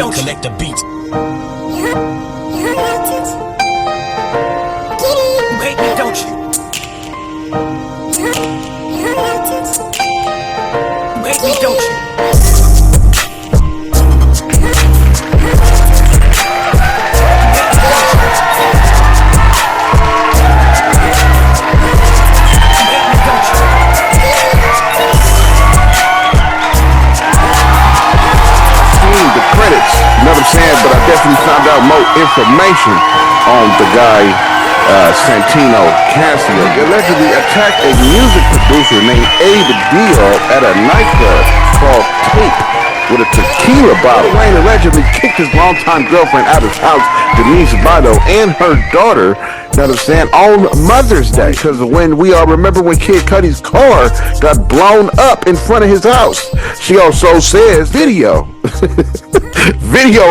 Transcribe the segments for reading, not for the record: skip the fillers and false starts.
don't connect the beats. Baby, don't you? Baby, don't you? You know what I'm saying? But I definitely found out more information on the guy, Santino Cassie. He allegedly attacked a music producer named Ep.246 at a nightclub called Tape with a tequila bottle. Wayne allegedly kicked his longtime girlfriend out of his house, Denise Vado, and her daughter, you know what I'm saying, on Mother's Day. Because when we all remember when Kid Cudi's car got blown up in front of his house. She also says videoing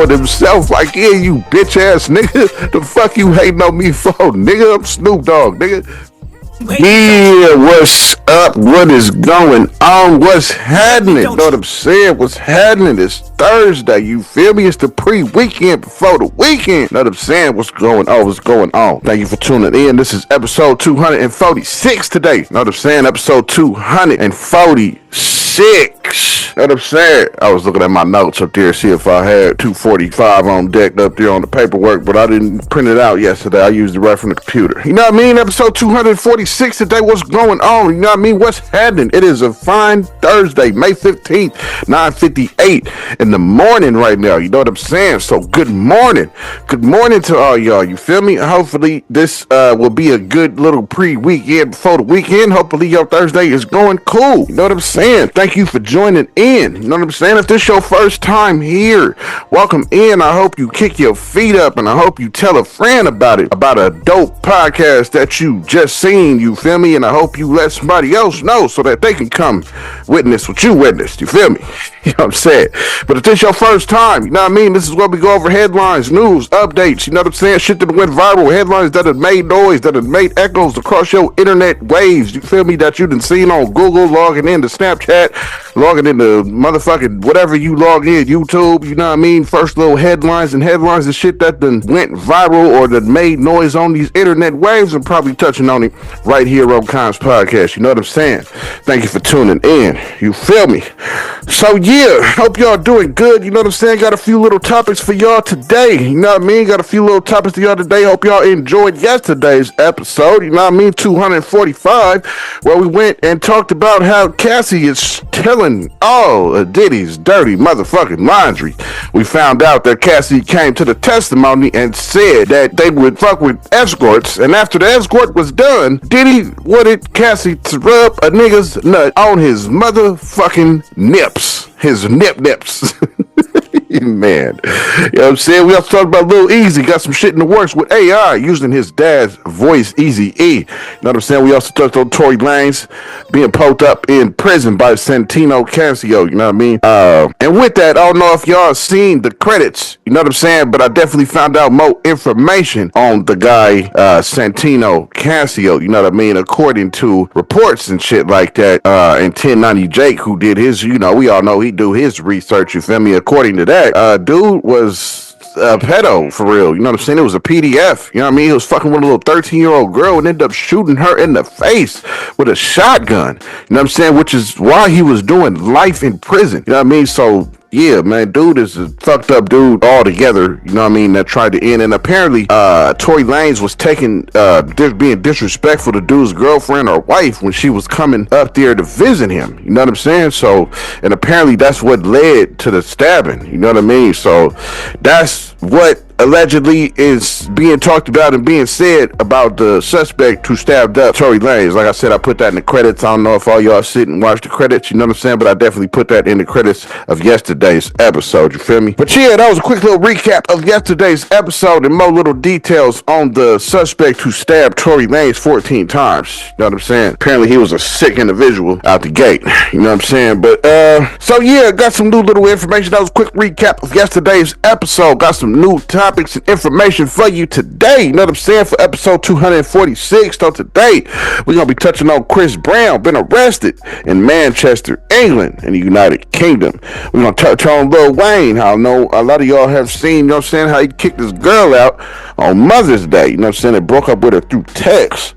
himself like, yeah, you bitch ass nigga, the fuck you hating on me for, nigga? I'm Snoop Dogg, nigga. Yeah, what's up? What is going on? What's happening? You know what I'm saying? What's happening? It's Thursday, you feel me? It's the pre-weekend before the weekend. You know what I'm saying? What's going on? What's going on? Thank you for tuning in. This is episode 246 today. You know what I'm saying? Episode 246. You know what I'm saying? I was looking at my notes up there, see if I had 245 on deck up there on the paperwork, but I didn't print it out yesterday. I used it right from the computer. You know what I mean? Episode 246 today. What's going on? You know what I mean? What's happening? It is a fine Thursday, May 15th, 9:58 in the morning right now. You know what I'm saying? So good morning. Good morning to all y'all. You feel me? Hopefully this will be a good little pre-weekend before the weekend. Hopefully your Thursday is going cool. You know what I'm saying? Thank you for joining in. You know what I'm saying? If this your first time here, welcome in. I hope you kick your feet up and I hope you tell a friend about it, about a dope podcast that you just seen, you feel me? And I hope you let somebody else know so that they can come witness what you witnessed, you feel me? You know what I'm saying? But if this your first time, you know what I mean? This is where we go over headlines, news, updates, you know what I'm saying? Shit that went viral, headlines that have made noise, that have made echoes across your internet waves, you feel me? That you done seen on Google, logging into Snapchat, logging into motherfucking whatever you log in, YouTube, you know what I mean? First little headlines and shit that done went viral or that made noise on these internet waves. I'm probably touching on it right here on Kons podcast, you know what I'm saying? Thank you for tuning in, you feel me? So yeah, hope y'all doing good, you know what I'm saying? Got a few little topics for y'all today, you know what I mean? Got a few little topics for y'all today. Hope y'all enjoyed yesterday's episode, you know what I mean? 245, where we went and talked about how Cassie is telling all of Diddy's dirty motherfucking laundry. We found out that Cassie came to the testimony and said that they would fuck with escorts, and after the escort was done, Diddy wanted Cassie to rub a nigga's nut on his motherfucking nips. His nips. Man, you know what I'm saying? We also talked about Lil Easy, got some shit in the works with AI using his dad's voice, Easy E. You know what I'm saying? We also touched on Tory Lanez being poked up in prison by Santino Cassie, you know what I mean? And with that, I don't know if y'all seen the credits, you know what I'm saying? But I definitely found out more information on the guy, Santino Cassie, you know what I mean? According to reports and shit like that, and 1090 Jake, who did his, you know, we all know he do his research, you feel me? According to that, dude was a pedo for real, you know what I'm saying? It was a PDF, you know what I mean? He was fucking with a little 13-year-old girl and ended up shooting her in the face with a shotgun, you know what I'm saying? Which is why he was doing life in prison, you know what I mean? So yeah, man, dude is a fucked up dude altogether, you know what I mean, that tried to end. And apparently, Tory Lanez was being disrespectful to dude's girlfriend or wife when she was coming up there to visit him, you know what I'm saying? So, and apparently that's what led to the stabbing, you know what I mean? So, that's what allegedly is being talked about and being said about the suspect who stabbed up Tory Lanez. Like I said, I put that in the credits. I don't know if all y'all sit and watch the credits, you know what I'm saying? But I definitely put that in the credits of yesterday's episode, you feel me? But yeah, that was a quick little recap of yesterday's episode and more little details on the suspect who stabbed Tory Lanez 14 times, you know what I'm saying? Apparently he was a sick individual out the gate, you know what I'm saying? But so yeah, got some new little information. That was a quick recap of yesterday's episode. Got some new topics topics and information for you today. You know what I'm saying? For episode 246. So today, we're going to be touching on Chris Brown, been arrested in Manchester, England, in the United Kingdom. We're going to touch on Lil Wayne. I know a lot of y'all have seen, you know what I'm saying, how he kicked this girl out on Mother's Day. You know what I'm saying? They broke up with her through text.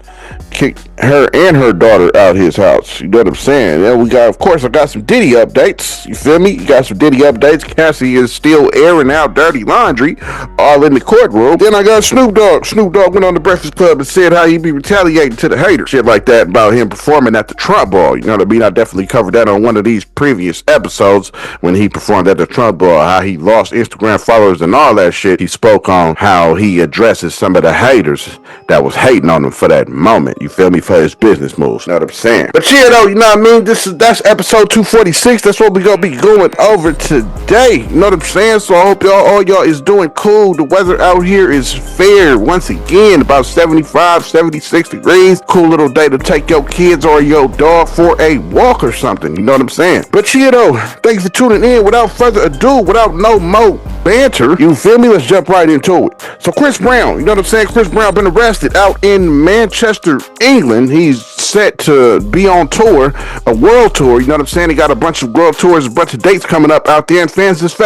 Kicked her and her daughter out his house. You know what I'm saying? Then we got, of course, I got some Diddy updates. You feel me? You got some Diddy updates. Cassie is still airing out dirty laundry, all in the courtroom. Then I got Snoop Dogg. Snoop Dogg went on the Breakfast Club and said how he be retaliating to the haters. Shit like that about him performing at the Trump Ball. You know what I mean? I definitely covered that on one of these previous episodes when he performed at the Trump Ball, how he lost Instagram followers and all that shit. He spoke on how he addresses some of the haters that was hating on him for that moment. You feel me? For his business moves. You know what I'm saying? But yeah, though, you know what I mean? That's episode 246. That's what we gonna be going over today. You know what I'm saying? So I hope all y'all is doing cool. The weather out here is fair. Once again, about 75, 76 degrees. Cool little day to take your kids or your dog for a walk or something. You know what I'm saying? But yeah, though, thanks for tuning in. Without further ado, without no more banter, you feel me? Let's jump right into it. So Chris Brown, you know what I'm saying? Chris Brown been arrested out in Manchester, England. He's set to be on tour, a world tour. You know what I'm saying? He got a bunch of world tours, a bunch of dates coming up out there, and fans is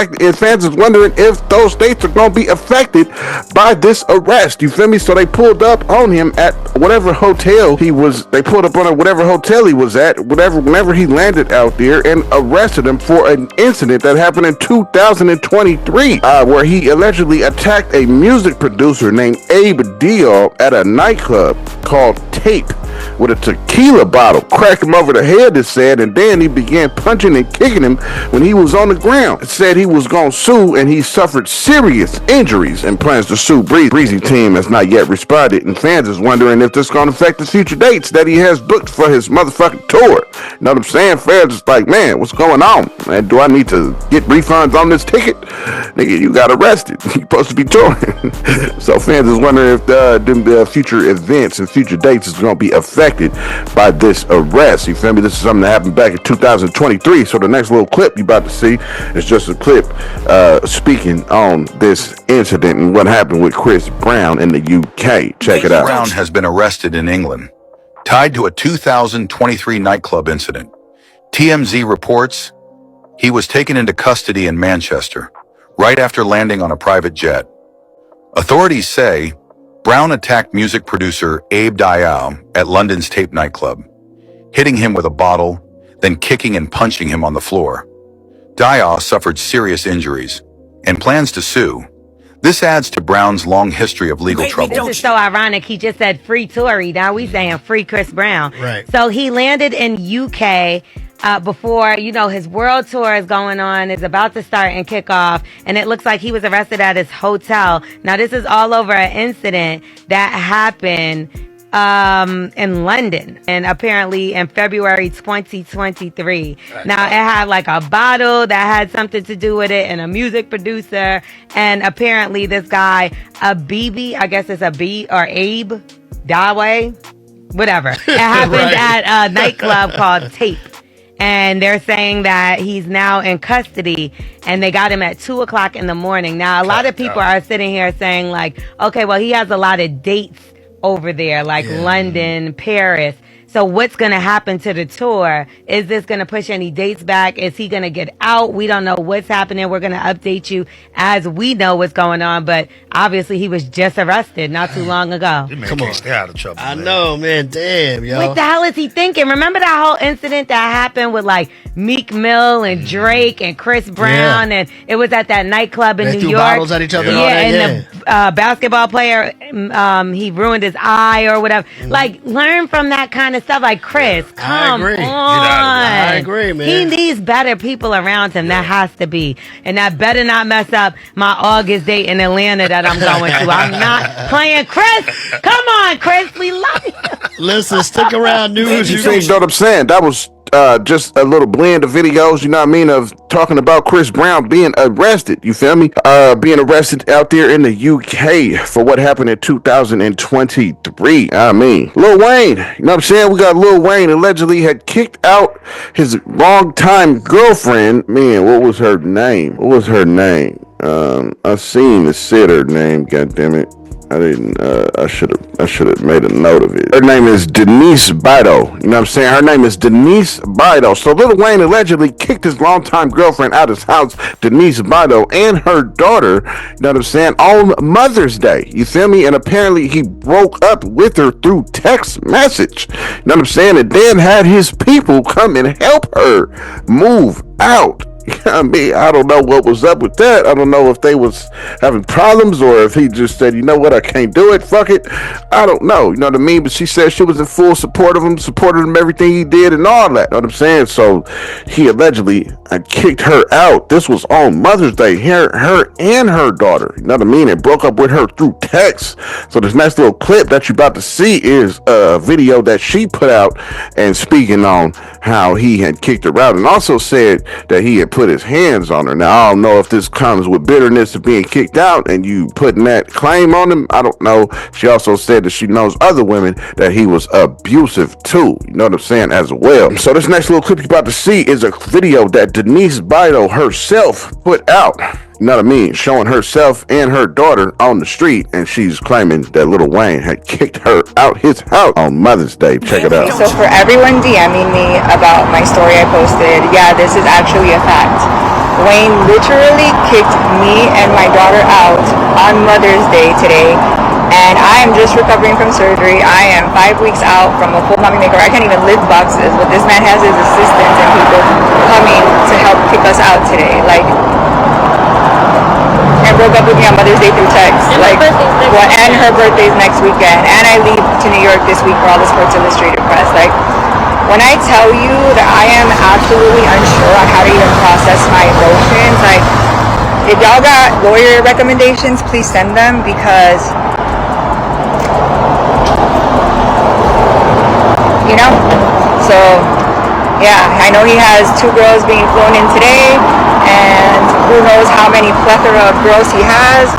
wondering if those dates are going to be affected by this arrest. You feel me? So they pulled up on him at whatever hotel he was. They pulled up on him whatever hotel he was at, whenever he landed out there, and arrested him for an incident that happened in 2023, where he allegedly attacked a music producer named Ep.246 at a nightclub called Tape with a tequila bottle, cracked him over the head, it said, and then he began punching and kicking him when he was on the ground. It said he was going to sue, and he suffered serious injuries and plans to sue. Breezy team has not yet responded, and fans is wondering if this is going to affect his future dates that he has booked for his motherfucking tour. You know what I'm saying? Fans is like, man, what's going on? Man, do I need to get refunds on this ticket? Nigga, you got arrested. You're supposed to be touring. So fans is wondering if the future events and future dates is going to be affected by this arrest. You feel me? This is something that happened back in 2023. So the next little clip you about to see is just a clip speaking on this incident and what happened with Chris Brown in the UK. Check it out. Chris Brown has been arrested in England, tied to a 2023 nightclub incident. TMZ reports he was taken into custody in Manchester right after landing on a private jet. Authorities say Brown attacked music producer Ep.246 at London's Tape nightclub, hitting him with a bottle, then kicking and punching him on the floor. Ep.246 suffered serious injuries and plans to sue. This adds to Brown's long history of legal trouble. This is so ironic. He just said free Tory. Now we saying free Chris Brown. Right. So he landed in UK before, you know, his world tour is going on, is about to start and kick off, and it looks like he was arrested at his hotel. Now, this is all over an incident that happened in London, and apparently in February 2023. Now, it had like a bottle that had something to do with it, and a music producer, and apparently this guy, I guess it's a B or Abe Daway, whatever. It happened at a nightclub called Tape. And they're saying that he's now in custody, and they got him at 2:00 in the morning. Now, a lot of people are sitting here saying, like, okay, well, he has a lot of dates over there, like London, Paris. So what's going to happen to the tour? Is this going to push any dates back? Is he going to get out? We don't know what's happening. We're going to update you as we know what's going on. But obviously, he was just arrested not too long ago. Come on, stay out of trouble. I know, man. Damn, yo. What the hell is he thinking? Remember that whole incident that happened with like Meek Mill and Drake and Chris Brown, and it was at that nightclub in They New threw York. bottles at each other. And the basketball player, he ruined his eye or whatever. Like, learn from that kind of stuff. Like, Chris, come on. I agree, man. He needs better people around him. That has to be. And that better not mess up my August date in Atlanta that I'm going to. I'm not playing Chris. Come on, Chris. We love you. Listen, stick around, news. You know what I'm saying? That was just a little blend of videos, you know what I mean, of talking about Chris Brown being arrested, you feel me? Being arrested out there in the UK for what happened in 2023. I mean, Lil Wayne, you know what I'm saying? We got Lil Wayne allegedly had kicked out his longtime girlfriend. Man, what was her name? I seen the sitter name. God damn it. I didn't. I should have made a note of it. Her name is Denise Bido. You know what I'm saying? Her name is Denise Bido. So Lil Wayne allegedly kicked his longtime girlfriend out of his house, Denise Bido, and her daughter. You know what I'm saying? On Mother's Day. You feel me? And apparently he broke up with her through text message. You know what I'm saying? And then had his people come and help her move out. I mean, I don't know what was up with that. I don't know if they was having problems or if he just said, you know what, I can't do it. Fuck it. I don't know. You know what I mean? But she said she was in full support of him, supported him everything he did and all that. You know what I'm saying? So he allegedly kicked her out. This was on Mother's Day. Her and her daughter. You know what I mean? And broke up with her through text. So this nice little clip that you're about to see is a video that she put out and speaking on how he had kicked her out and also said that he had put his hands on her. Now, I don't know if this comes with bitterness of being kicked out and you putting that claim on him. I don't know. She also said that she knows other women that he was abusive too. You know what I'm saying? As well. So this next little clip you're about to see is a video that Denise Bido herself put out. You know what I mean? Showing herself and her daughter on the street, and she's claiming that Lil Wayne had kicked her out his house on Mother's Day. Check it out. So for everyone DMing me about my story I posted, yeah, this is actually a fact. Wayne literally kicked me and my daughter out on Mother's Day today, and I am just recovering from surgery. I am 5 weeks out from a full mommy makeover. I can't even lift boxes. What this man has is assistants and people coming to help kick us out today. Like, and broke up with me on Mother's Day through text. And her birthday's next weekend. And I leave to New York this week for all the Sports Illustrated press. Like, when I tell you that I am absolutely unsure on how to even process my emotions, like, if y'all got lawyer recommendations, please send them because, you know, so, yeah, I know he has 2 girls being flown in today, and who knows how many plethora of girls he has.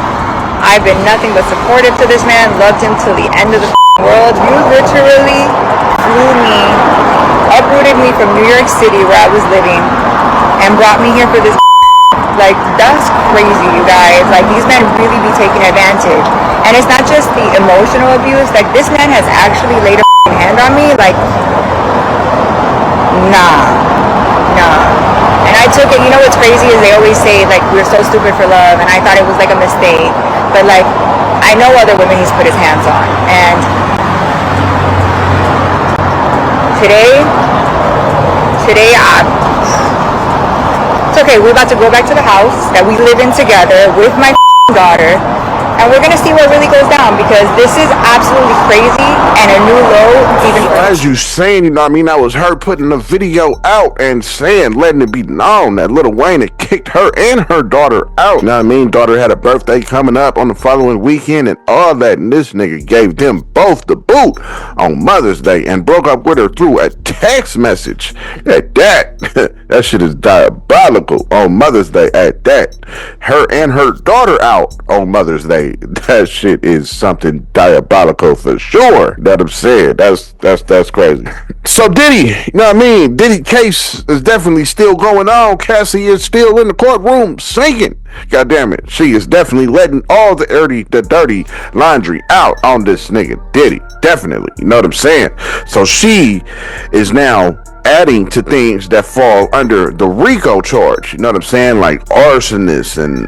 I've been nothing but supportive to this man, loved him till the end of the world. You literally flew me, uprooted me from New York City where I was living, and brought me here for this. Like, that's crazy, you guys. Like, these men really be taking advantage. And it's not just the emotional abuse. Like, this man has actually laid a hand on me. Like, nah. And I took it, you know what's crazy is they always say, like, we're so stupid for love, and I thought it was like a mistake. But, like, I know other women he's put his hands on. And today, it's okay, we're about to go back to the house that we live in together with my daughter, and we're gonna see what really goes down, because this is absolutely crazy and a new low. Even as you saying, you know what I mean, I was her putting the video out and saying, letting it be known that Lil Wayne had kicked her and her daughter out. You know what I mean? Daughter had a birthday coming up on the following weekend and all that, and this nigga gave them both the boot on Mother's Day and broke up with her through a text message. At that, that shit is diabolical on Mother's Day. At that, her and her daughter out on Mother's Day. That shit is something diabolical for sure. That I'm saying. That's crazy. So Diddy, you know what I mean? Diddy case is definitely still going on. Cassie is still in the courtroom singing. God damn it. She is definitely letting all the dirty laundry out on this nigga Diddy. Definitely. You know what I'm saying? So she is now adding to things that fall under the RICO charge, you know what I'm saying, like arsonist and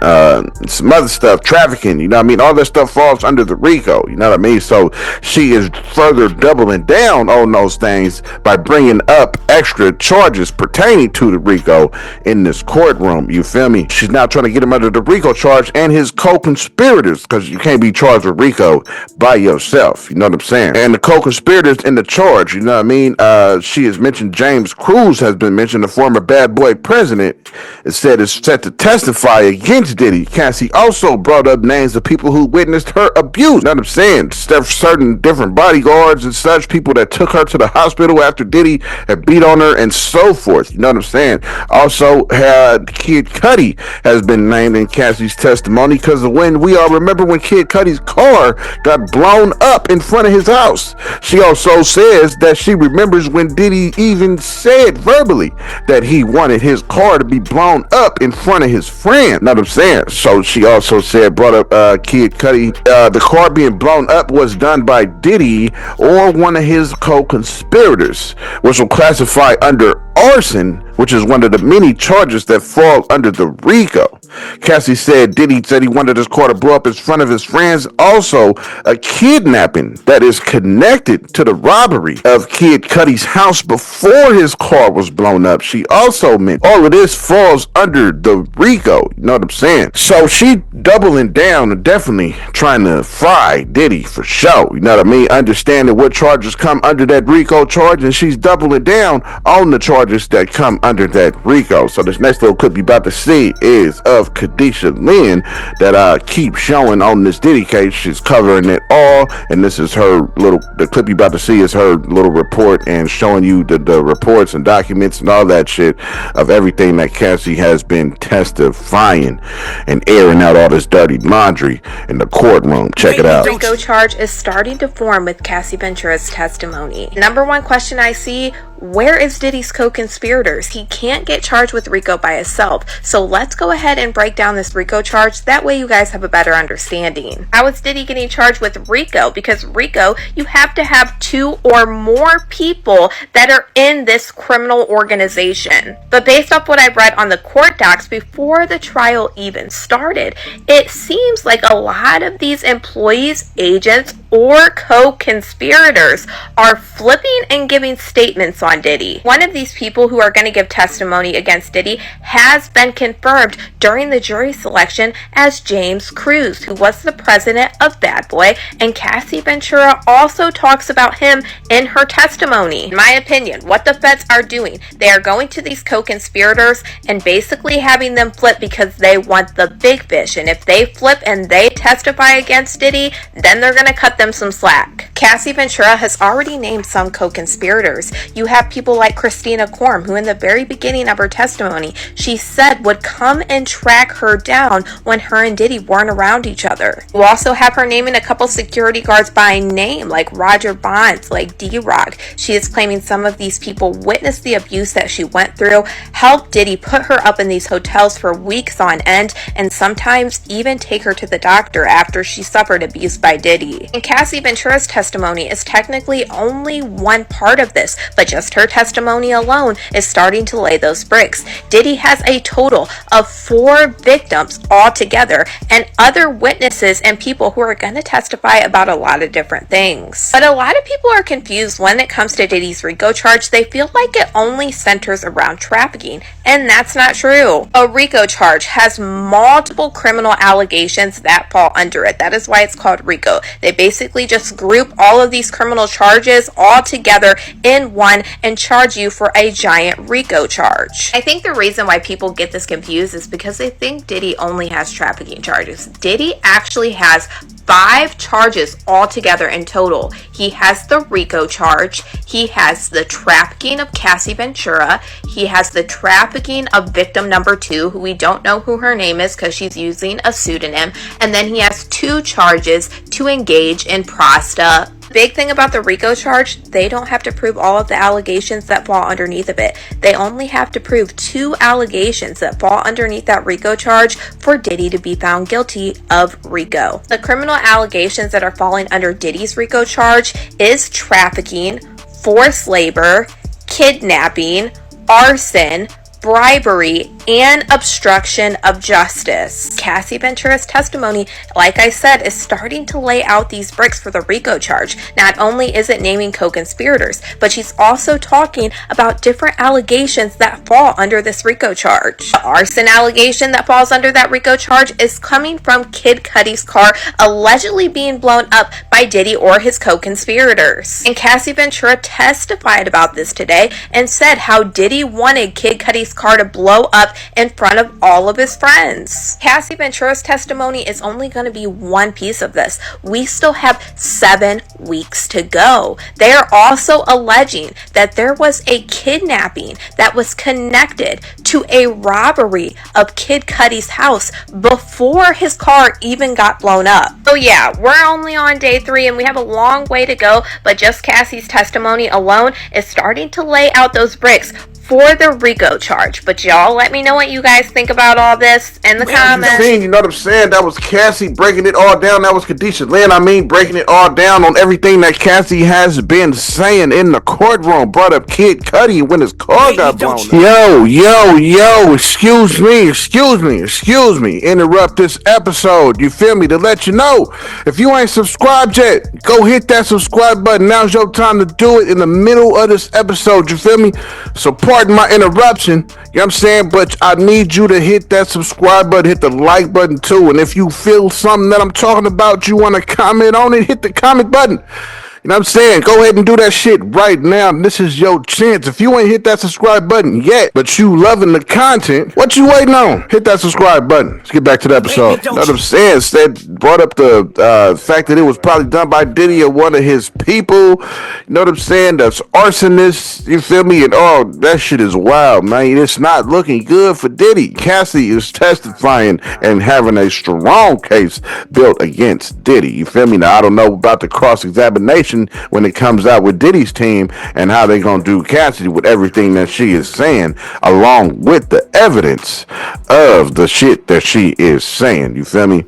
some other stuff, trafficking, you know what I mean, all that stuff falls under the RICO, you know what I mean. So she is further doubling down on those things by bringing up extra charges pertaining to the RICO in this courtroom, you feel me. She's now trying to get him under the RICO charge and his co-conspirators, because you can't be charged with RICO by yourself, you know what I'm saying. And the co-conspirators in the charge, you know what I mean, she has mentioned James Cruz has been mentioned, the former bad boy president. It said is set to testify against Diddy. Cassie also brought up names of people who witnessed her abuse. You know what I'm saying? Certain different bodyguards and such, people that took her to the hospital after Diddy had beat on her and so forth. You know what I'm saying? Also, Kid Cudi has been named in Cassie's testimony because of when we all remember when Kid Cudi's car got blown up in front of his house. She also says that she remembers when Diddy even even said verbally that he wanted his car to be blown up in front of his friend. Know what I'm saying? So she also brought up Kid Cudi. The car being blown up was done by Diddy or one of his co-conspirators, which will classify under arson, which is one of the many charges that fall under the RICO. Cassie said Diddy said he wanted his car to blow up in front of his friends. Also, a kidnapping that is connected to the robbery of Kid Cudi's house before his car was blown up. She also meant all of this falls under the RICO. You know what I'm saying? So she doubling down and definitely trying to fry Diddy for sure. You know what I mean? Understanding what charges come under that RICO charge, and she's doubling down on the charges that come under that RICO. So this next little clip you about to see is of Khadisha Lynn that keeps showing on this Diddy case. She's covering it all, and this is the clip you about to see is her little report and showing you the reports and documents and all that shit of everything that Cassie has been testifying and airing out all this dirty laundry in the courtroom. Check it out. RICO charge is starting to form with Cassie Ventura's testimony. Number one question I see, where is Diddy's co-conspirators? He can't get charged with RICO by himself. So let's go ahead and break down this RICO charge. That way you guys have a better understanding. How is Diddy getting charged with RICO? Because RICO, you have to have 2 or more people that are in this criminal organization. But based off what I read on the court docs before the trial even started, it seems like a lot of these employees, agents, or co-conspirators are flipping and giving statements on Diddy. One of these people who are going to give testimony against Diddy has been confirmed during the jury selection as James Cruz, who was the president of Bad Boy, and Cassie Ventura also talks about him in her testimony. In my opinion, what the feds are doing, they are going to these co-conspirators and basically having them flip because they want the big fish, and if they flip and they testify against Diddy, then they're going to cut them some slack. Cassie Ventura has already named some co-conspirators. You have people like Christina Korm, who in the very beginning of her testimony, she said would come and track her down when her and Diddy weren't around each other. You also have her naming a couple security guards by name, like Roger Bonds, like D-Rock. She is claiming some of these people witnessed the abuse that she went through, helped Diddy put her up in these hotels for weeks on end, and sometimes even take her to the doctor after she suffered abuse by Diddy. And Cassie Ventura's testimony is technically only one part of this, but just her testimony alone is starting to lay those bricks. Diddy has a total of 4 victims altogether, and other witnesses and people who are going to testify about a lot of different things. But a lot of people are confused when it comes to Diddy's RICO charge. They feel like it only centers around trafficking, and that's not true. A RICO charge has multiple criminal allegations that fall under it. That is why it's called RICO. They basically just group all of these criminal charges all together in one and charge you for a giant RICO charge. I think the reason why people get this confused is because they think Diddy only has trafficking charges. Diddy actually has 5 charges altogether in total. He has the RICO charge, he has the trafficking of Cassie Ventura, he has the trafficking of victim number 2, who we don't know who her name is because she's using a pseudonym, and then he has 2 charges to engage in prostitution. Big thing about the RICO charge, they don't have to prove all of the allegations that fall underneath of it. They only have to prove 2 allegations that fall underneath that RICO charge for Diddy to be found guilty of RICO. The criminal allegations that are falling under Diddy's RICO charge is trafficking, forced labor, kidnapping, arson, bribery, and obstruction of justice. Cassie Ventura's testimony, like I said, is starting to lay out these bricks for the RICO charge. Not only is it naming co-conspirators, but she's also talking about different allegations that fall under this RICO charge. The arson allegation that falls under that RICO charge is coming from Kid Cudi's car allegedly being blown up by Diddy or his co-conspirators. And Cassie Ventura testified about this today and said how Diddy wanted Kid Cudi's car to blow up up in front of all of his friends. Cassie Ventura's testimony is only going to be one piece of this. We still have 7 weeks to go. They are also alleging that there was a kidnapping that was connected to a robbery of Kid Cudi's house before his car even got blown up. So yeah, we're only on day 3 and we have a long way to go, but just Cassie's testimony alone is starting to lay out those bricks for the RICO charge. But y'all let me know what you guys think about all this in the comments. You know what I'm saying? That was Cassie breaking it all down. That was Kadisha Lynn, breaking it all down on everything that Cassie has been saying in the courtroom. Brought up Kid Cudi when his car got blown up. Yo, excuse me. Interrupt this episode, you feel me? To let you know, if you ain't subscribed yet, go hit that subscribe button. Now's your time to do it in the middle of this episode, you feel me? So pardon my interruption, you know what I'm saying? But I need you to hit that subscribe button, hit the like button too. And if you feel something that I'm talking about, you want to comment on it, hit the comment button. You know what I'm saying? Go ahead and do that shit right now. This is your chance. If you ain't hit that subscribe button yet, but you loving the content, what you waiting on? Hit that subscribe button. Let's get back to the episode. You know what I'm saying? Brought up the fact that it was probably done by Diddy or one of his people. You know what I'm saying? That's arsonist. You feel me? And oh, that shit is wild, man. It's not looking good for Diddy. Cassie is testifying and having a strong case built against Diddy. You feel me? Now, I don't know about the cross-examination when it comes out with Diddy's team and how they gonna do Cassidy with everything that she is saying, along with the evidence of the shit that she is saying. You feel me?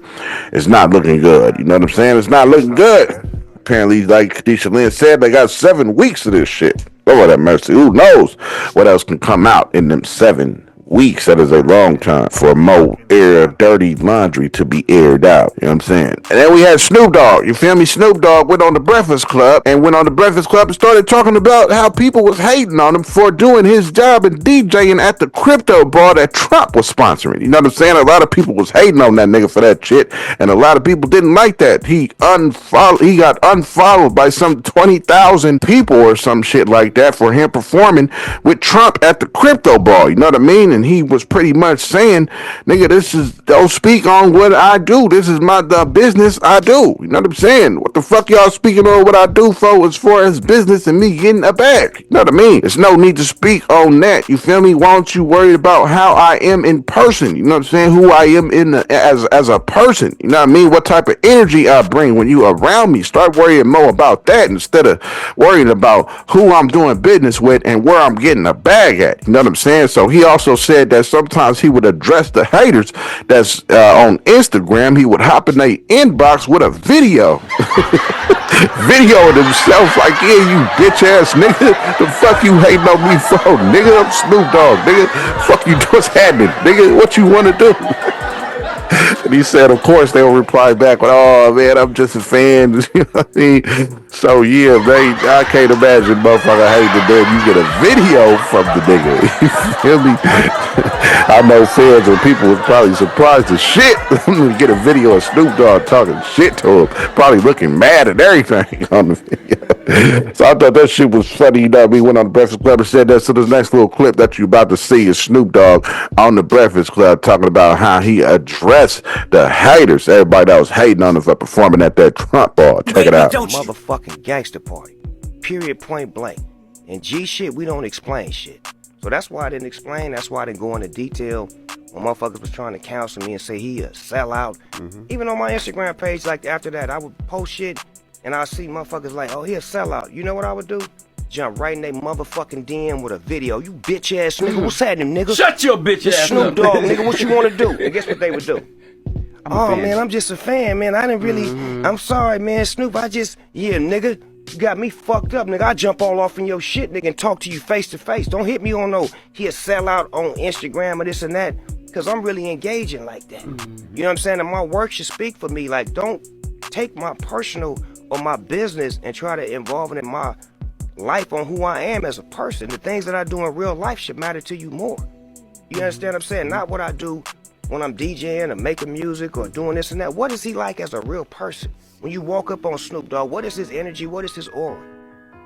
It's not looking good. You know what I'm saying? It's not looking good. Apparently, like Kadisha Lynn said, they got 7 weeks of this shit. Lord have mercy. Who knows what else can come out in them 7 weeks? That is a long time for more dirty laundry to be aired out. You know what I'm saying? And then we had Snoop Dogg. You feel me? Snoop Dogg went on the Breakfast Club and started talking about how people was hating on him for doing his job and DJing at the crypto bar that Trump was sponsoring. You know what I'm saying? A lot of people was hating on that nigga for that shit, and a lot of people didn't like that. He got unfollowed by some 20,000 people or some shit like that for him performing with Trump at the crypto bar. You know what I mean? And he was pretty much saying, nigga, don't speak on what I do. This is the business I do. You know what I'm saying? What the fuck y'all speaking on what I do for as far as business and me getting a bag? You know what I mean? There's no need to speak on that. You feel me? Why don't you worry about how I am in person? You know what I'm saying? Who I am as a person. You know what I mean? What type of energy I bring when you around me. Start worrying more about that instead of worrying about who I'm doing business with and where I'm getting a bag at. You know what I'm saying? So he also said that sometimes he would address the haters that's on Instagram. He would hop in their inbox with a video. Video of himself like, yeah, you bitch ass nigga. The fuck you hating on me for, nigga? I'm Snoop Dogg, nigga. Fuck you, what's happening, nigga? What you want to do? And he said, of course, they'll reply back with, oh, man, I'm just a fan. You know what I mean? So, yeah, I can't imagine motherfucker hating the damn. You get a video from the nigga. You feel me? I know fans and people was probably surprised as shit to get a video of Snoop Dogg talking shit to him. Probably looking mad and everything on the video. So I thought that shit was funny. You know what I mean? Went on the Breakfast Club and said that. So this next little clip that you about to see is Snoop Dogg on the Breakfast Club talking about how he addressed the haters, everybody that was hating on him for performing at that Trump bar. Check it out. Motherfucking gangster party. Period, point blank. And G shit, we don't explain shit. So that's why I didn't explain. That's why I didn't go into detail when motherfuckers was trying to counsel me and say he a sellout. Even on my Instagram page, like after that, I would post shit and I see motherfuckers like, oh, he a sellout. You know what I would do? Jump right in their motherfucking DM with a video. You bitch ass nigga, what's happening, nigga? Shut your bitch ass Snoop Dogg, nigga, what you want to do? And guess what they would do? Oh, man, I'm just a fan, man. I didn't really, I'm sorry, man. Snoop, yeah, nigga, you got me fucked up, nigga. I jump all off in your shit, nigga, and talk to you face to face. Don't hit me on he a sellout on Instagram or this and that, because I'm really engaging like that. You know what I'm saying? And my work should speak for me. Like, don't take my personal or my business and try to involve it in my life on who I am as a person. The things that I do in real life should matter to you more. You understand what I'm saying? Not what I do when I'm DJing or making music or doing this and that. What is he like as a real person? When you walk up on Snoop Dogg, what is his energy? What is his aura?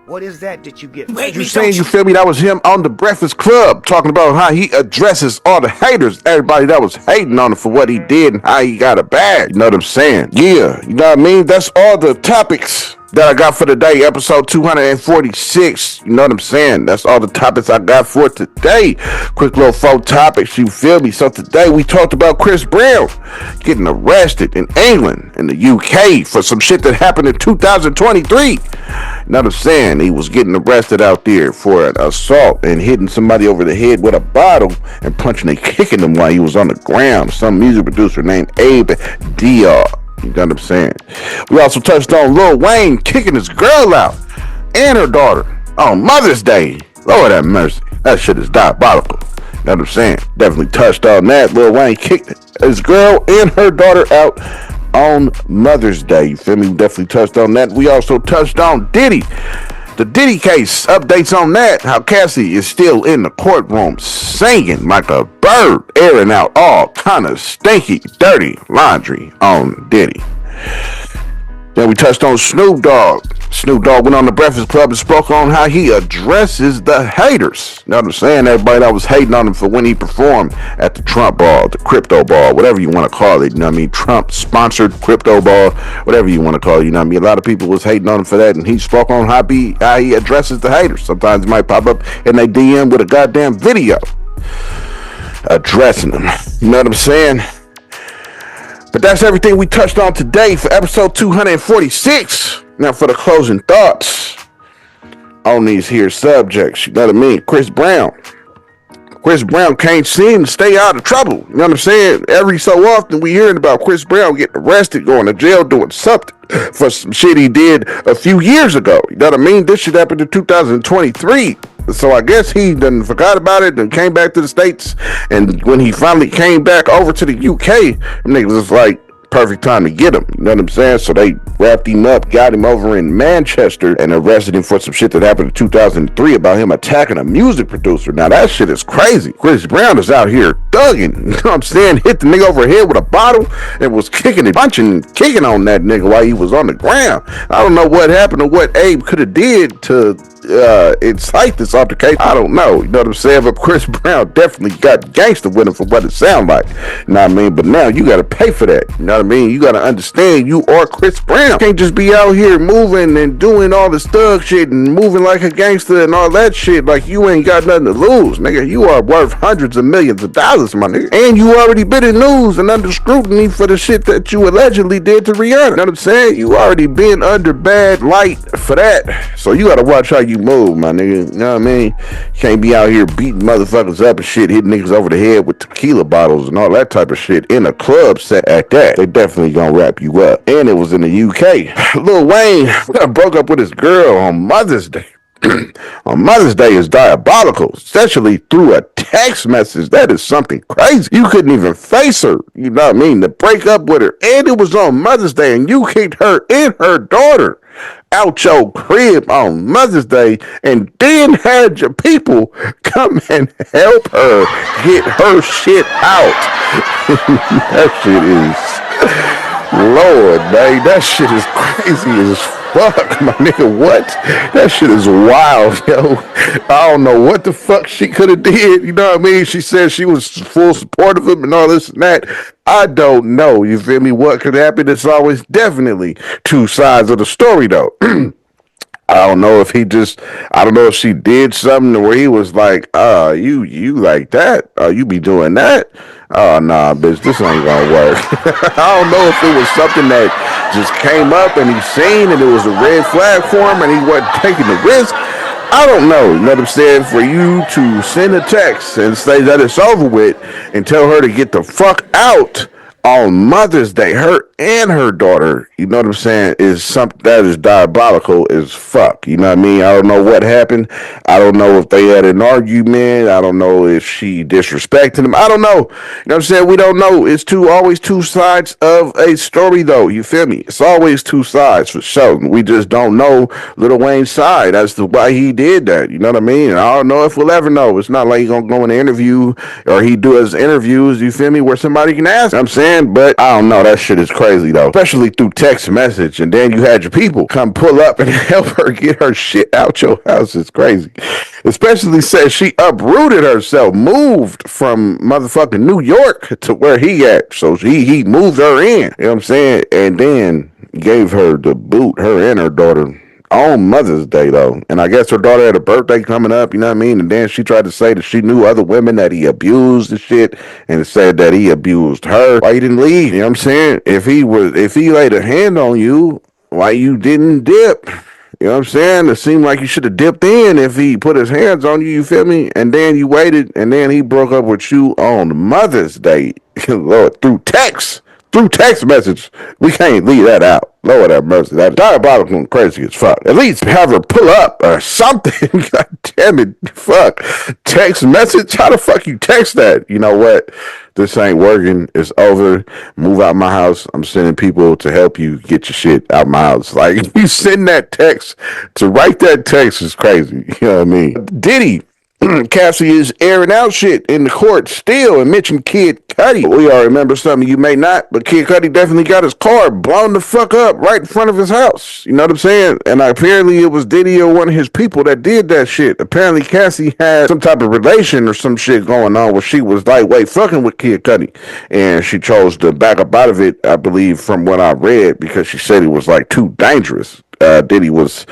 What is that you get? You saying, you feel me? That was him on the Breakfast Club talking about how he addresses all the haters, everybody that was hating on him for what he did and how he got a bag. You know what I'm saying? Yeah, you know what I mean? That's all the topics that I got for today, episode 246. You know what I'm saying? That's all the topics I got for today. Quick little 4 topics, you feel me? So today we talked about Chris Brown getting arrested in England, in the UK, for some shit that happened in 2023. You know what I'm saying? He was getting arrested out there for an assault and hitting somebody over the head with a bottle and punching and kicking him while he was on the ground. Some music producer named Ep.246. You know what I'm saying? We also touched on Lil Wayne kicking his girl out and her daughter on Mother's Day. Lord have mercy. That shit is diabolical. You know what I'm saying? Definitely touched on that. Lil Wayne kicked his girl and her daughter out on Mother's Day. You feel me? We definitely touched on that. We also touched on Diddy. The Diddy case, updates on that, how Cassie is still in the courtroom singing like a bird, airing out all kind of stinky, dirty laundry on Diddy. Then we touched on Snoop Dogg. Snoop Dogg went on the Breakfast Club and spoke on how he addresses the haters. You know what I'm saying? Everybody that was hating on him for when he performed at the Trump ball, the crypto ball, whatever you want to call it. You know what I mean? Trump sponsored crypto ball, whatever you want to call it. You know what I mean? A lot of people was hating on him for that, and he spoke on how he addresses the haters. Sometimes it might pop up in their DM with a goddamn video addressing them. You know what I'm saying? But that's everything we touched on today for episode 246. Now for the closing thoughts on these here subjects. You know what I mean? Chris Brown can't seem to stay out of trouble. You know what I'm saying? Every so often we hearing about Chris Brown getting arrested, going to jail, doing something for some shit he did a few years ago. You know what I mean? This shit happened in 2023. So I guess he done forgot about it and came back to the States. And when he finally came back over to the UK, niggas was like, perfect time to get him. You know what I'm saying? So they wrapped him up, got him over in Manchester, and arrested him for some shit that happened in 2003 about him attacking a music producer. Now that shit is crazy. Chris Brown is out here thugging. You know what I'm saying? Hit the nigga over the head with a bottle and was kicking and punching, kicking on that nigga while he was on the ground. I don't know what happened or what Abe could have did to incite this altercation. I don't know. You know what I'm saying? But Chris Brown definitely got gangster with him for what it sound like. You know what I mean? But now you gotta pay for that. You know what I mean? You gotta understand you are Chris Brown. You can't just be out here moving and doing all this thug shit and moving like a gangster and all that shit like you ain't got nothing to lose, nigga. You are worth hundreds of millions of dollars, my nigga. And you already been in news and under scrutiny for the shit that you allegedly did to Rihanna. You know what I'm saying? You already been under bad light for that. So you gotta watch how you move, my nigga. You know what I mean? You can't be out here beating motherfuckers up and shit, hitting niggas over the head with tequila bottles and all that type of shit in a club set at that. They definitely gonna wrap you up. And it was in the UK. Lil Wayne broke up with his girl on Mother's Day. On Mother's Day is diabolical, especially through a text message. That is something crazy. You couldn't even face her, you know what I mean, to break up with her. And it was on Mother's Day, and you kicked her and her daughter out your crib on Mother's Day, and then had your people come and help her get her shit out. That shit is, Lord, man, that shit is crazy as fuck, my nigga. What? That shit is wild, yo. I don't know what the fuck she could have did. You know what I mean? She said she was full support of him and all this and that. I don't know. You feel me? What could happen? It's always definitely two sides of the story, though. I don't know if I don't know if she did something where he was like, you like that? You be doing that? Oh, nah, bitch, this ain't gonna work. I don't know if it was something that just came up and he seen and it was a red flag for him and he wasn't taking the risk. I don't know. You know what I'm saying? For you to send a text and say that it's over with and tell her to get the fuck out on Mother's Day, her and her daughter, you know what I'm saying, is something that is diabolical as fuck. You know what I mean? I don't know what happened. I don't know if they had an argument. I don't know if she disrespected him. I don't know. You know what I'm saying? We don't know. It's always two sides of a story, though. You feel me? It's always two sides for sure. We just don't know Lil Wayne's side as to why he did that. You know what I mean? And I don't know if we'll ever know. It's not like he's gonna go in an interview or he do his interviews, you feel me, where somebody can ask. You know what I'm saying? But I don't know. That shit is crazy. crazy though, especially through text message, and then you had your people come pull up and help her get her shit out your house. It's crazy. Especially says she uprooted herself, moved from motherfucking New York to where he at. So he moved her in. You know what I'm saying? And then gave her the boot, her and her daughter, on Mother's Day though. And I guess her daughter had a birthday coming up, you know what I mean? And then she tried to say that she knew other women that he abused and shit, and said that he abused her. Why you didn't leave? You know what I'm saying? If he laid a hand on you, why you didn't dip? You know what I'm saying? It seemed like you should have dipped in if he put his hands on you, you feel me? And then you waited, and then he broke up with you on Mother's Day. Lord, through text. Through text message. We can't leave that out. Lord have mercy. That diabolical and crazy as fuck. At least have her pull up or something. God damn it. Fuck. Text message? How the fuck you text that? You know what? This ain't working. It's over. Move out my house. I'm sending people to help you get your shit out my house. Like, you send that text, to write that text is crazy. You know what I mean? Diddy. Cassie is airing out shit in the court still and mentioned Kid Cudi. We all remember, some of you may not, but Kid Cudi definitely got his car blown the fuck up right in front of his house. You know what I'm saying? And apparently it was Diddy or one of his people that did that shit. Apparently Cassie had some type of relation or some shit going on where she was lightweight fucking with Kid Cudi. And she chose to back up out of it, I believe, from what I read, because she said it was like too dangerous. Diddy was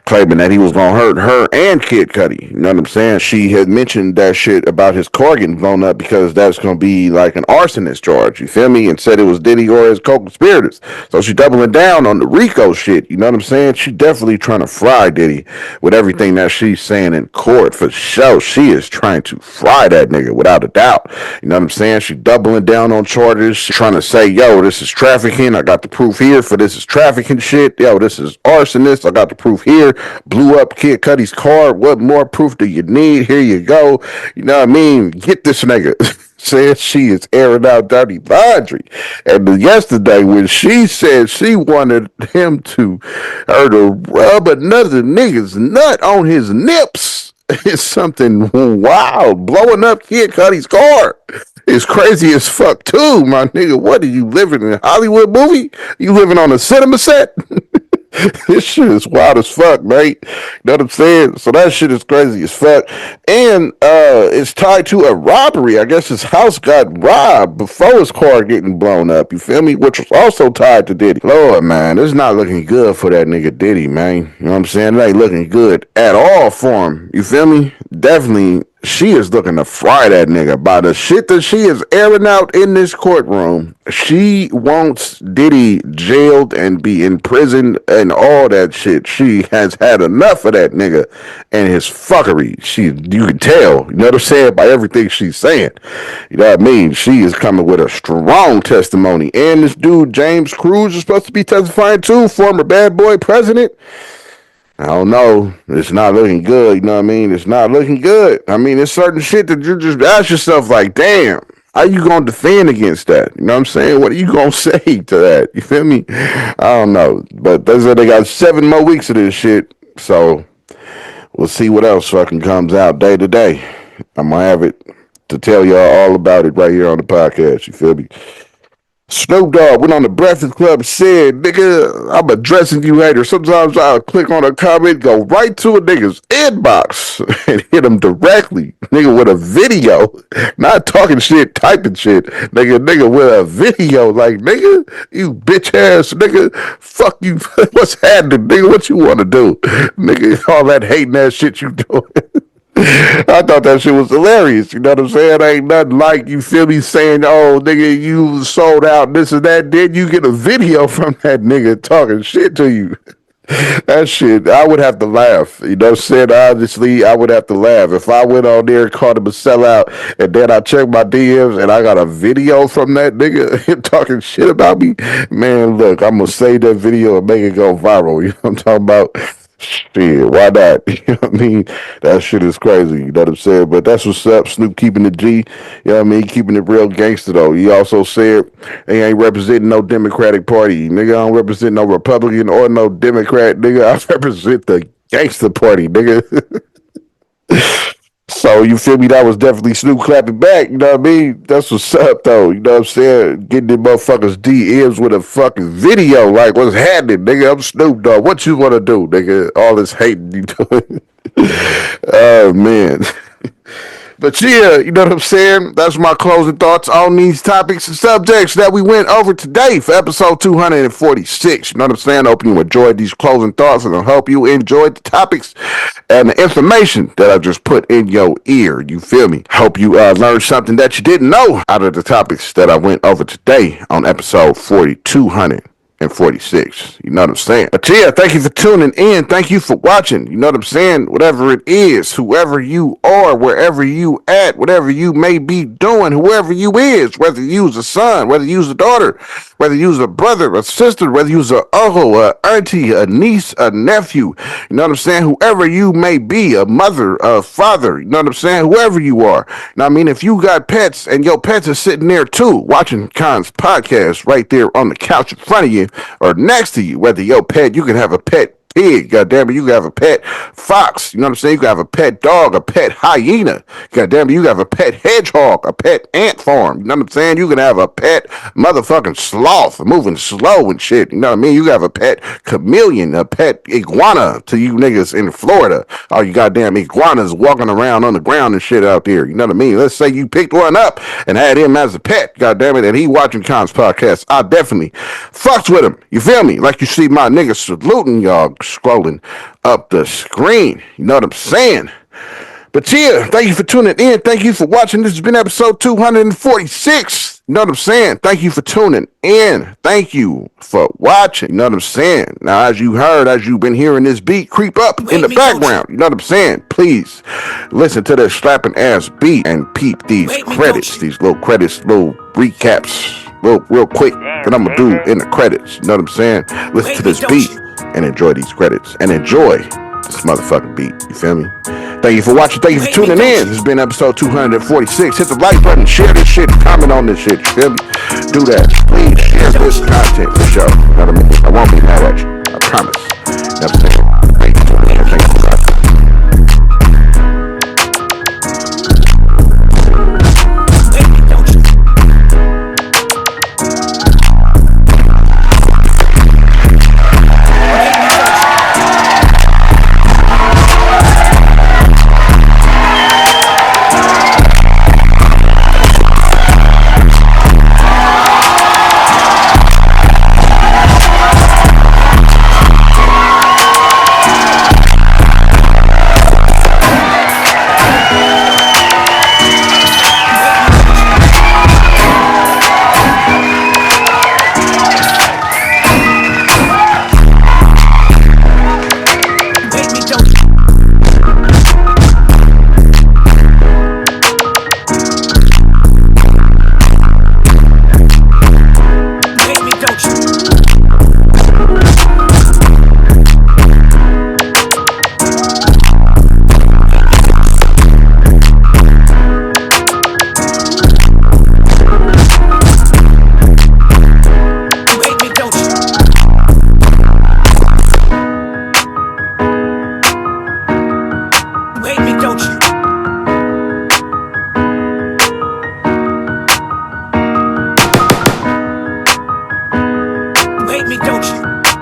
claiming that he was gonna hurt her and Kid Cudi. You know what I'm saying? She had mentioned that shit about his car getting blown up because that's gonna be like an arsonist charge. You feel me? And said it was Diddy or his co-conspirators. So she doubling down on the RICO shit. You know what I'm saying? She definitely trying to fry Diddy with everything that she's saying in court. For sure, she is trying to fry that nigga without a doubt. You know what I'm saying? She doubling down on charges. She trying to say, yo, this is trafficking. I got the proof here for this is trafficking shit. Yo, this is arsonist. I got the proof here. Blew up Kid Cudi's car. What more proof do you need? Here you go. You know what I mean? Get this nigga. Says she is airing out dirty laundry. And yesterday when she said she wanted her to rub another nigga's nut on his nips, it's something wild. Blowing up Kid Cudi's car. It's crazy as fuck too, my nigga. What are you living in a Hollywood movie? You living on a cinema set? This shit is wild as fuck, mate. You know what I'm saying? So that shit is crazy as fuck. And it's tied to a robbery. I guess his house got robbed before his car getting blown up. You feel me? Which was also tied to Diddy. Lord, man, it's not looking good for that nigga Diddy, man. You know what I'm saying? It ain't looking good at all for him. You feel me? Definitely. She is looking to fry that nigga by the shit that she is airing out in this courtroom. She wants Diddy jailed and be in prison and all that shit. She has had enough of that nigga and his fuckery. You can tell, you know what I'm saying, by everything she's saying. You know what I mean? She is coming with a strong testimony. And this dude, James Cruz, is supposed to be testifying too, former bad boy president. I don't know. It's not looking good. You know what I mean? It's not looking good. I mean, it's certain shit that you just ask yourself like, damn, how you going to defend against that? You know what I'm saying? What are you going to say to that? You feel me? I don't know. But they got 7 more weeks of this shit. So we'll see what else fucking comes out day to day. I'm going to have it to tell y'all all about it right here on the podcast. You feel me? Snoop Dogg went on the Breakfast Club and said, nigga, I'm addressing you later. Sometimes I'll click on a comment, go right to a nigga's inbox and hit him directly. Nigga with a video, not talking shit, typing shit. Nigga with a video, like, nigga, you bitch ass nigga, fuck you. What's happening, nigga? What you want to do? Nigga, all that hating ass shit you doing. I thought that shit was hilarious. You know what I'm saying? Ain't nothing like, you feel me, saying, oh, nigga, you sold out, this and that. Then you get a video from that nigga talking shit to you. That shit, I would have to laugh. You know what I'm saying? Honestly, I would have to laugh. If I went on there and called him a sellout, and then I checked my DMs and I got a video from that nigga him talking shit about me, man, look, I'm going to save that video and make it go viral. You know what I'm talking about? Shit, why not? You know what I mean? That shit is crazy. You know what I'm saying? But that's what's up. Snoop keeping it G. You know what I mean? Keeping it real gangster, though. He also said he ain't representing no Democratic Party. Nigga, I don't represent no Republican or no Democrat. Nigga, I represent the gangster party, nigga. So you feel me? That was definitely Snoop clapping back. You know what I mean? That's what's up, though. You know what I'm saying? Getting them motherfuckers DMs with a fucking video. Like, what's happening, nigga? I'm Snoop Dogg. What you want to do, nigga? All this hating you doing. Oh man. But yeah, you know what I'm saying? That's my closing thoughts on these topics and subjects that we went over today for episode 246. You know what I'm saying? I hope you enjoyed these closing thoughts, and I hope you enjoyed the topics and the information that I just put in your ear. You feel me? Hope you learned something that you didn't know out of the topics that I went over today on episode 4246. You know what I'm saying? But yeah, thank you for tuning in. Thank you for watching. You know what I'm saying? Whatever it is, whoever you are, wherever you at, whatever you may be doing, whoever you is, whether you's a son, whether you's a daughter, whether you's a brother, a sister, whether you's an uncle, a auntie, a niece, a nephew, you know what I'm saying? Whoever you may be, a mother, a father, you know what I'm saying? Whoever you are. Now, I mean, if you got pets and your pets are sitting there too, watching Kons podcast right there on the couch in front of you or next to you, whether your pet, you can have a pet pig, goddamn it, you can have a pet fox, you know what I'm saying? You can have a pet dog, a pet hyena, goddamn it, you can have a pet hedgehog, a pet ant farm, you know what I'm saying? You can have a pet motherfucking sloth moving slow and shit, you know what I mean? You can have a pet chameleon, a pet iguana to you niggas in Florida, all you goddamn iguanas walking around on the ground and shit out there, you know what I mean? Let's say you picked one up and had him as a pet, goddamn it, and he watching Kons podcast, I definitely fucks with him, you feel me? Like you see my niggas saluting y'all scrolling up the screen. You know what I'm saying? But yeah, thank you for tuning in. Thank you for watching. This has been episode 246. You know what I'm saying? Thank you for tuning in. Thank you for watching. You know what I'm saying? Now, as you heard, as you've been hearing this beat creep up in the background, you know what I'm saying? Please listen to this slapping ass beat and peep these credits, these little credits, little recaps, real quick that I'm gonna do in the credits. You know what I'm saying? Listen to this beat and enjoy these credits and enjoy this motherfucking beat. You feel me? Thank you for watching. Thank you for tuning in. This has been episode 246. Hit the like button, share this shit, comment on this shit. You feel me? Do that. Please share this content for sure. You know what I mean? I won't be mad at you. I promise. You know what I'm saying? Thank you for tuning in. Thank you for watching. Hate me, don't you?